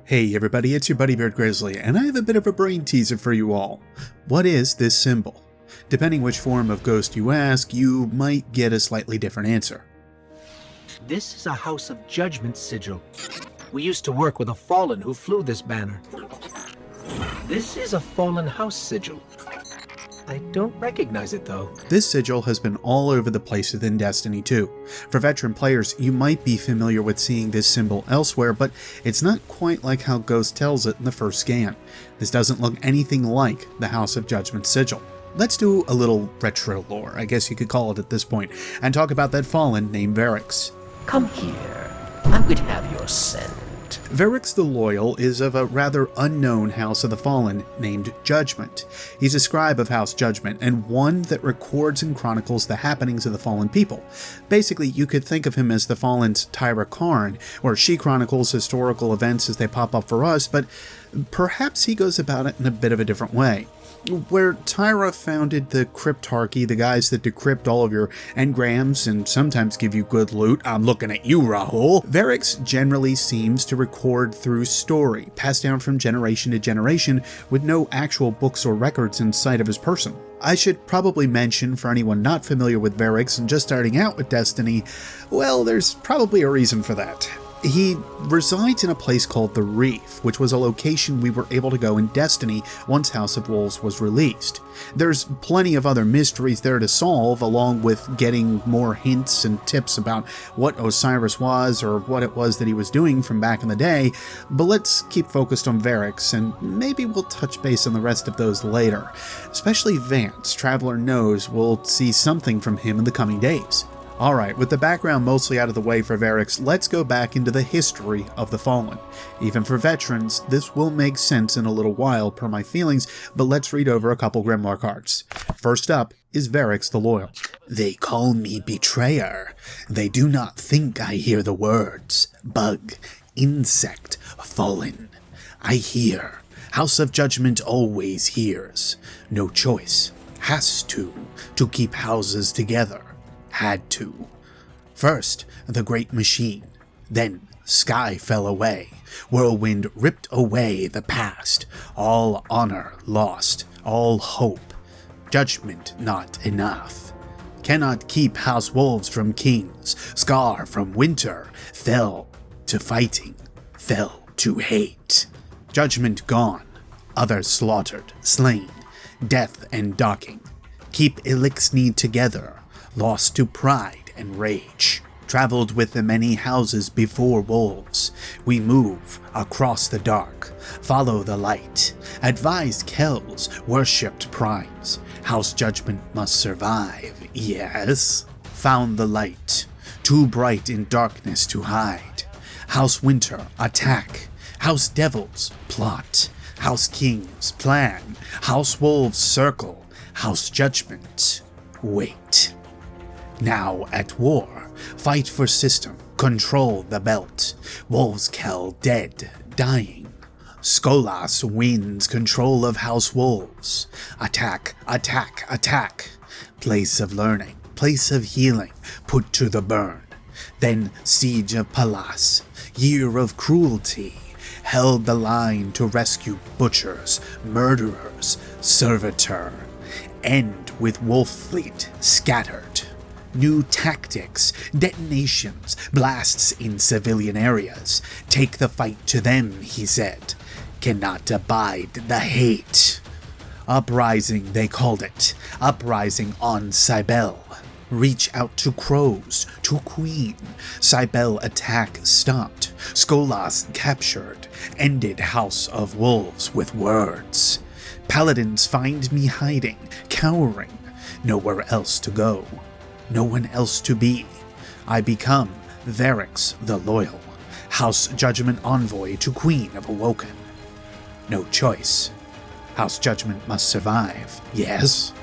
Hey everybody, it's your buddy Beard Grizzly, and I have a bit of a brain teaser for you all. What is this symbol? Depending which form of ghost you ask, you might get a slightly different answer. This is a House of Judgment sigil. We used to work with a fallen who flew this banner. This is a fallen house sigil. I don't recognize it though. This sigil has been all over the place within Destiny 2. For veteran players, you might be familiar with seeing this symbol elsewhere, but it's not quite like how Ghost tells it in the first scan. This doesn't look anything like the House of Judgment sigil. Let's do a little retro lore, I guess you could call it at this point, and talk about that fallen named Verix. Come here. I would have your scent. Verix the Loyal is of a rather unknown House of the Fallen named Judgment. He's a scribe of House Judgment, and one that records and chronicles the happenings of the fallen people. Basically, you could think of him as the Fallen's Tyra Karn, where she chronicles historical events as they pop up for us, but perhaps he goes about it in a bit of a different way. Where Tyra founded the Cryptarchy, the guys that decrypt all of your engrams and sometimes give you good loot, I'm looking at you, Rahul, Verix generally seems to record through story, passed down from generation to generation with no actual books or records in sight of his person. I should probably mention, for anyone not familiar with Verix and just starting out with Destiny, well, there's probably a reason for that. He resides in a place called the Reef, which was a location we were able to go in Destiny once House of Wolves was released. There's plenty of other mysteries there to solve, along with getting more hints and tips about what Osiris was or what it was that he was doing from back in the day, but let's keep focused on Verix, and maybe we'll touch base on the rest of those later. Especially Vance, Traveler knows we'll see something from him in the coming days. Alright, with the background mostly out of the way for Verix, let's go back into the history of the Fallen. Even for veterans, this will make sense in a little while per my feelings, but let's read over a couple Grimoire cards. First up is Verix the Loyal. They call me betrayer. They do not think I hear the words. Bug, insect, fallen. I hear. House of Judgment always hears. No choice. Has to keep houses together. Had to. First, the great machine. Then, sky fell away. Whirlwind ripped away the past. All honor lost. All hope. Judgment not enough. Cannot keep House Wolves from kings. Scar from winter. Fell to fighting. Fell to hate. Judgment gone. Others slaughtered. Slain. Death and docking. Keep Elixni together. Lost to pride and rage. Traveled with the many houses before wolves. We move across the dark. Follow the light. Advised Kells. Worshipped primes. House Judgment must survive. Yes. Found the light. Too bright in darkness to hide. House Winter. Attack. House Devils. Plot. House Kings. Plan. House Wolves. Circle. House Judgment. Wait. Now at war, fight for system, control the belt. Wolveskel dead, dying. Skolas wins control of House Wolves. Attack, attack, attack. Place of learning, place of healing, put to the burn. Then siege of Palas, year of cruelty. Held the line to rescue butchers, murderers, servitor. End with Wolf Fleet scattered. New tactics, detonations, blasts in civilian areas. Take the fight to them, he said. Cannot abide the hate. Uprising, they called it. Uprising on Cybele. Reach out to crows, to Queen. Cybele attack stopped. Skolas captured. Ended House of Wolves with words. Paladins find me hiding, cowering. Nowhere else to go. No one else to be. I become Verix the Loyal, House Judgment envoy to Queen of Awoken. No choice. House Judgment must survive, yes?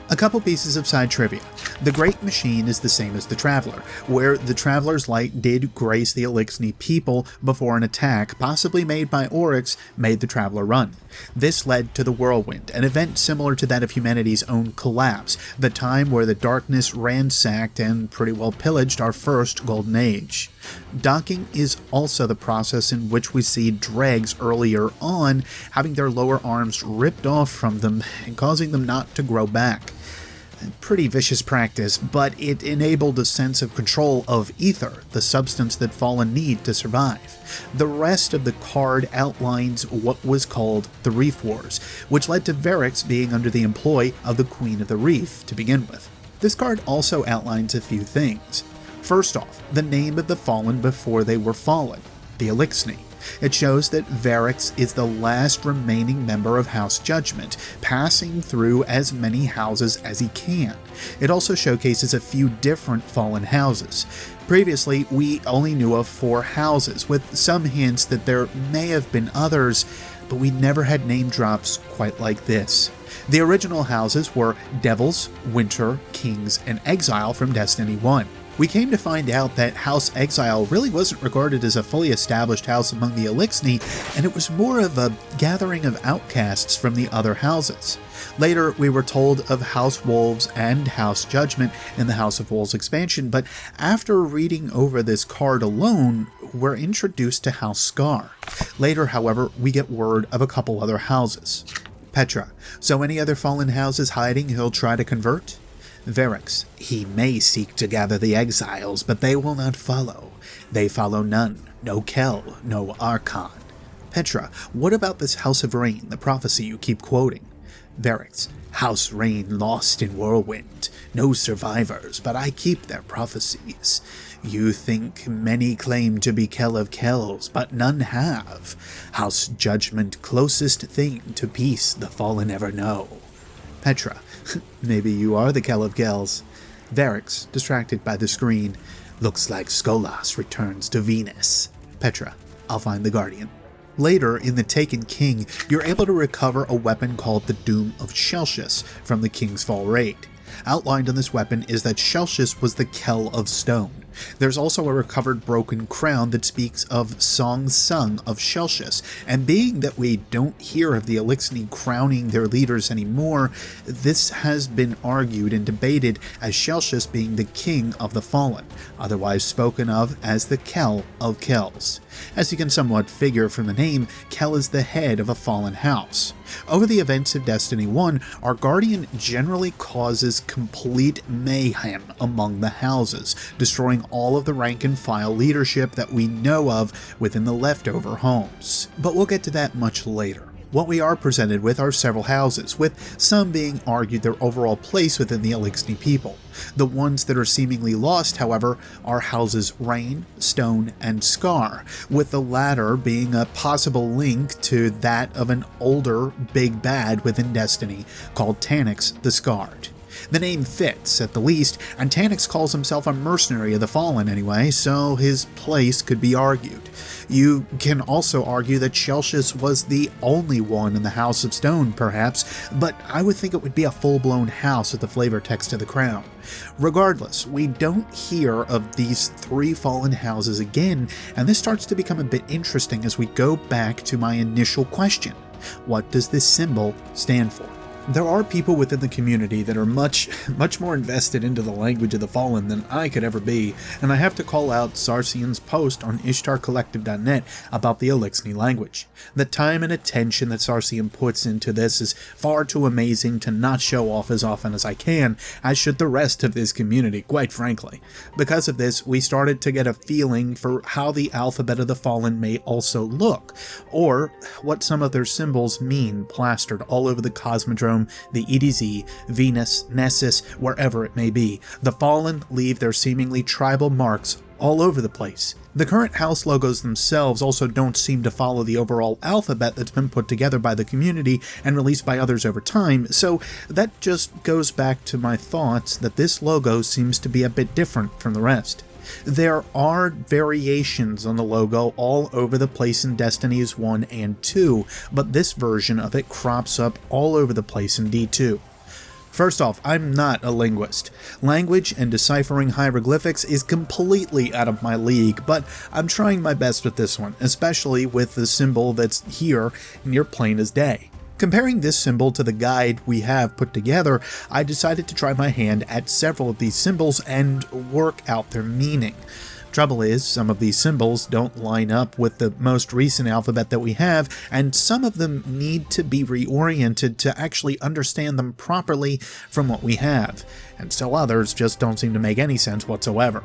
A couple pieces of side trivia. The Great Machine is the same as the Traveler, where the Traveler's light did grace the Elixni people before an attack, possibly made by Oryx, made the Traveler run. This led to the Whirlwind, an event similar to that of humanity's own collapse, the time where the darkness ransacked and pretty well pillaged our first Golden Age. Docking is also the process in which we see dregs earlier on having their lower arms ripped off from them and causing them not to grow back. Pretty vicious practice, but it enabled a sense of control of ether, the substance that Fallen need to survive. The rest of the card outlines what was called the Reef Wars, which led to Verix being under the employ of the Queen of the Reef to begin with. This card also outlines a few things. First off, the name of the Fallen before they were fallen, the Elixni. It shows that Verix is the last remaining member of House Judgment, passing through as many houses as he can. It also showcases a few different fallen houses. Previously, we only knew of 4 houses, with some hints that there may have been others, but we never had name drops quite like this. The original houses were Devils, Winter, Kings, and Exile from Destiny 1. We came to find out that House Exile really wasn't regarded as a fully established house among the Elixni, and it was more of a gathering of outcasts from the other houses. Later, we were told of House Wolves and House Judgment in the House of Wolves expansion, but after reading over this card alone, we're introduced to House Scar. Later, however, we get word of a couple other houses. Petra, so any other fallen houses hiding he'll try to convert? Verix, he may seek to gather the exiles, but they will not follow. They follow none, no Kel, no Archon. Petra, what about this House of Rain, the prophecy you keep quoting? Verix, House Rain lost in Whirlwind. No survivors, but I keep their prophecies. You think many claim to be Kel of Kells, but none have. House Judgment, closest thing to peace the fallen ever know. Petra, maybe you are the Kel of Kells. Verix, distracted by the screen, looks like Skolas returns to Venus. Petra, I'll find the Guardian. Later, in the Taken King, you're able to recover a weapon called the Doom of Shelchus from the King's Fall raid. Outlined on this weapon is that Shelchus was the Kel of Stone. There's also a recovered broken crown that speaks of songs sung of Shelchus, and being that we don't hear of the Elixni crowning their leaders anymore, this has been argued and debated as Shelchus being the king of the fallen, otherwise spoken of as the Kel of Kells. As you can somewhat figure from the name, Kel is the head of a fallen house. Over the events of Destiny 1, our Guardian generally causes complete mayhem among the houses, destroying all of the rank-and-file leadership that we know of within the leftover homes. But we'll get to that much later. What we are presented with are several houses, with some being argued their overall place within the Elixni people. The ones that are seemingly lost, however, are houses Rain, Stone, and Scar, with the latter being a possible link to that of an older big bad within Destiny called Taniks the Scarred. The name fits, at the least, and Taniks calls himself a mercenary of the Fallen anyway, so his place could be argued. You can also argue that Shelchus was the only one in the House of Stone, perhaps, but I would think it would be a full-blown house with the flavor text to the crown. Regardless, we don't hear of these 3 fallen houses again, and this starts to become a bit interesting as we go back to my initial question. What does this symbol stand for? There are people within the community that are much more invested into the language of the Fallen than I could ever be, and I have to call out Sarsian's post on ishtarcollective.net about the Elixni language. The time and attention that Sarsian puts into this is far too amazing to not show off as often as I can, as should the rest of this community, quite frankly. Because of this, we started to get a feeling for how the alphabet of the Fallen may also look, or what some of their symbols mean plastered all over the Cosmodrome, the EDZ, Venus, Nessus, wherever it may be. The Fallen leave their seemingly tribal marks all over the place. The current house logos themselves also don't seem to follow the overall alphabet that's been put together by the community and released by others over time, so that just goes back to my thoughts that this logo seems to be a bit different from the rest. There are variations on the logo all over the place in Destinies 1 and 2, but this version of it crops up all over the place in D2. First off, I'm not a linguist. Language and deciphering hieroglyphics is completely out of my league, but I'm trying my best with this one, especially with the symbol that's here near plain as day. Comparing this symbol to the guide we have put together, I decided to try my hand at several of these symbols and work out their meaning. Trouble is, some of these symbols don't line up with the most recent alphabet that we have, and some of them need to be reoriented to actually understand them properly from what we have, and still others just don't seem to make any sense whatsoever.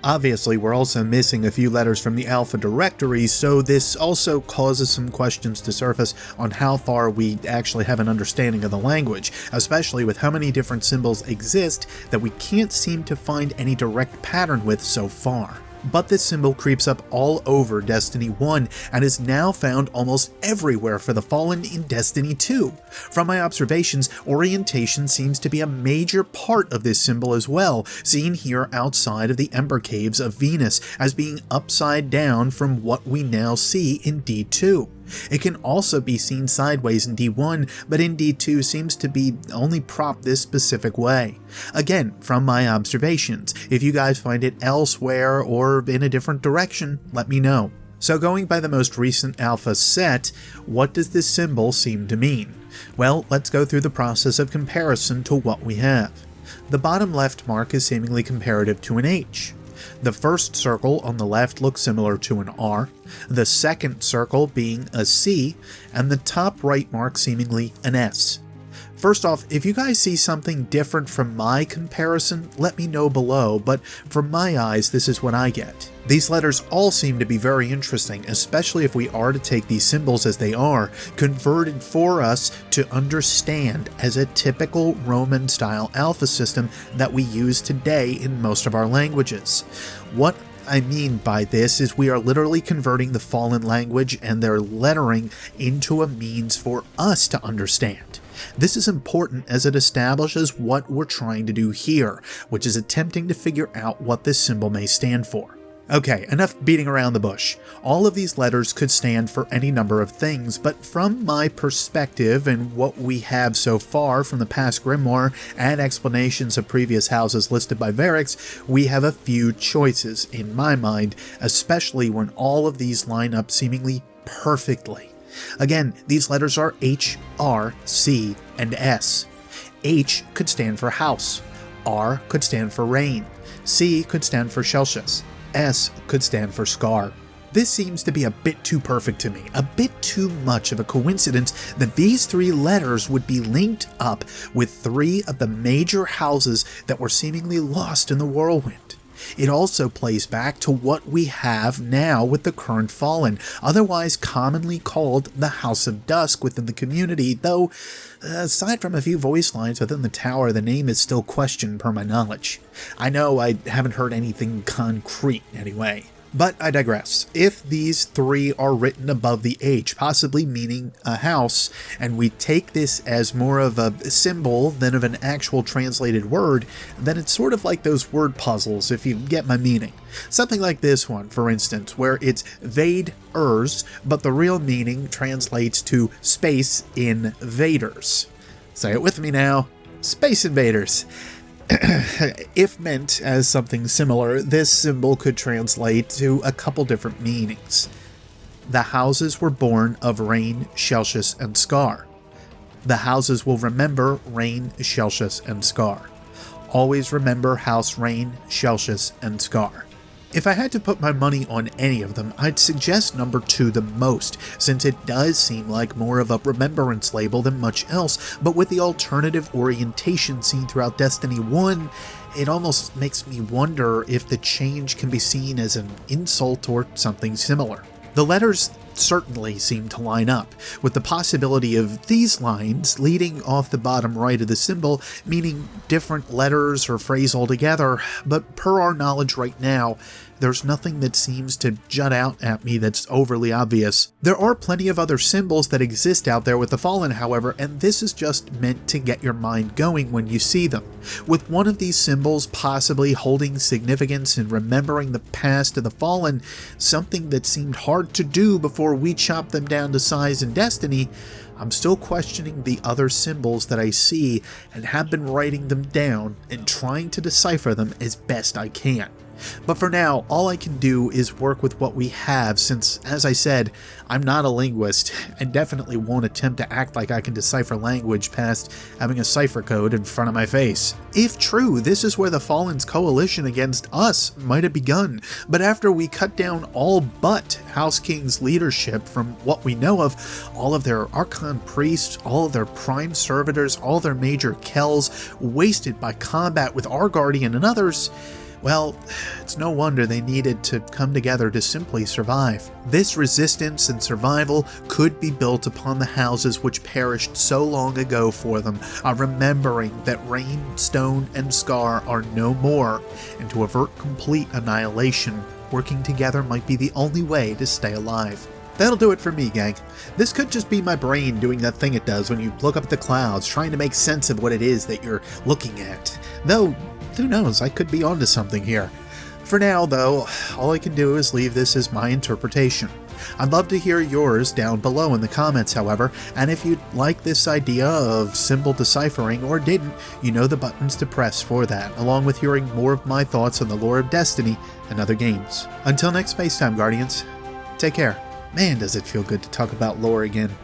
Obviously, we're also missing a few letters from the Alpha directory, so this also causes some questions to surface on how far we actually have an understanding of the language, especially with how many different symbols exist that we can't seem to find any direct pattern with so far. But this symbol creeps up all over Destiny 1 and is now found almost everywhere for the Fallen in Destiny 2. From my observations, orientation seems to be a major part of this symbol as well, seen here outside of the Ember Caves of Venus as being upside down from what we now see in D2. It can also be seen sideways in D1, but in D2 seems to be only propped this specific way. Again, from my observations, if you guys find it elsewhere or in a different direction, let me know. So going by the most recent alpha set, what does this symbol seem to mean? Well, let's go through the process of comparison to what we have. The bottom left mark is seemingly comparative to an H. The first circle on the left looks similar to an R, the second circle being a C, and the top right mark seemingly an S. First off, if you guys see something different from my comparison, let me know below, but from my eyes, this is what I get. These letters all seem to be very interesting, especially if we are to take these symbols as they are, converted for us to understand as a typical Roman-style alpha system that we use today in most of our languages. What I mean by this is we are literally converting the Fallen language and their lettering into a means for us to understand. This is important as it establishes what we're trying to do here, which is attempting to figure out what this symbol may stand for. Okay, enough beating around the bush. All of these letters could stand for any number of things, but from my perspective and what we have so far from the past grimoire and explanations of previous houses listed by Varix, we have a few choices in my mind, especially when all of these line up seemingly perfectly. Again, these letters are H, R, C, and S. H could stand for house, R could stand for rain, C could stand for Celsius, S could stand for scar. This seems to be a bit too perfect to me, a bit too much of a coincidence that these three letters would be linked up with three of the major houses that were seemingly lost in the whirlwind. It also plays back to what we have now with the current Fallen, otherwise commonly called the House of Dusk within the community, though aside from a few voice lines within the tower, the name is still questioned per my knowledge. I know I haven't heard anything concrete anyway. But I digress. If these three are written above the H, possibly meaning a house, and we take this as more of a symbol than of an actual translated word, then it's sort of like those word puzzles, if you get my meaning. Something like this one, for instance, where it's Vade-ers, but the real meaning translates to Space Invaders. Say it with me now. Space Invaders. If meant as something similar, this symbol could translate to a couple different meanings. The houses were born of Rain, Celsius, and Scar. The houses will remember Rain, Celsius, and Scar. Always remember House Rain, Celsius, and Scar. If I had to put my money on any of them, I'd suggest number 2 the most, since it does seem like more of a remembrance label than much else, but with the alternative orientation seen throughout Destiny 1, it almost makes me wonder if the change can be seen as an insult or something similar. The letters certainly seem to line up, with the possibility of these lines leading off the bottom right of the symbol, meaning different letters or phrase altogether, but per our knowledge right now, there's nothing that seems to jut out at me that's overly obvious. There are plenty of other symbols that exist out there with the Fallen, however, and this is just meant to get your mind going when you see them. With one of these symbols possibly holding significance in remembering the past of the Fallen, something that seemed hard to do before before we chop them down to size in Destiny, I'm still questioning the other symbols that I see and have been writing them down and trying to decipher them as best I can. But for now, all I can do is work with what we have since, as I said, I'm not a linguist and definitely won't attempt to act like I can decipher language past having a cipher code in front of my face. If true, this is where the Fallen's coalition against us might have begun, but after we cut down all but House King's leadership from what we know of, all of their Archon priests, all of their prime servitors, all their major Kells, wasted by combat with our Guardian and others, well, it's no wonder they needed to come together to simply survive. This resistance and survival could be built upon the houses which perished so long ago for them, remembering that Rain, Stone, and Scar are no more, and to avert complete annihilation, working together might be the only way to stay alive. That'll do it for me, gang. This could just be my brain doing that thing it does when you look up at the clouds, trying to make sense of what it is that you're looking at. Though, who knows, I could be onto something here. For now, though, all I can do is leave this as my interpretation. I'd love to hear yours down below in the comments, however, and if you'd like this idea of symbol deciphering or didn't, you know the buttons to press for that, along with hearing more of my thoughts on the lore of Destiny and other games. Until next Spacetime Guardians, take care. Man, does it feel good to talk about lore again.